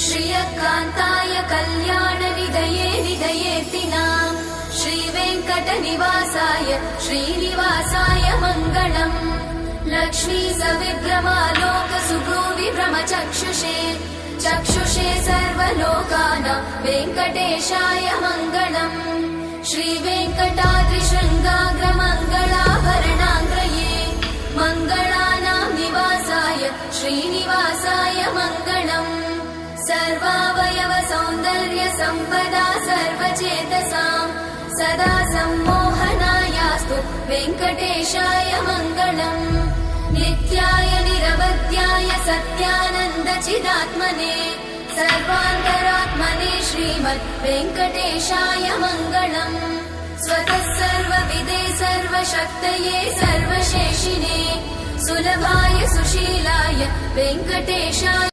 श्रियकान्ताय कल्याणनिधये निधयेतिनाम् श्रीवेङ्कटनिवासाय श्रीनिवासाय मङ्गलम्। लक्ष्मी सविभ्रमालोकसुभ्रूविभ्रमचक्षुषे चक्षुषे सर्वलोकानां वेङ्कटेशाय मङ्गलम्। श्रीवेङ्कटाद्रिशृङ्गाग्रमङ्गलाभरणाङ्ग्रये मङ्गलानां निवासाय श्रीनिवासाय मङ्गलम्। सर्वावयव सौन्दर्य सम्पदा सर्वचेतसां सदा सम्मोहनायास्तु वेङ्कटेशाय मङ्गलम्। नित्याय निरवध्याय सत्यानन्द चिदात्मने सर्वान्तरात्मने श्रीमद् वेङ्कटेशाय मङ्गलम्। स्वतः सर्वविदे सर्वशक्तये सर्वशेषिने सुलभाय सुशीलाय वेङ्कटेशाय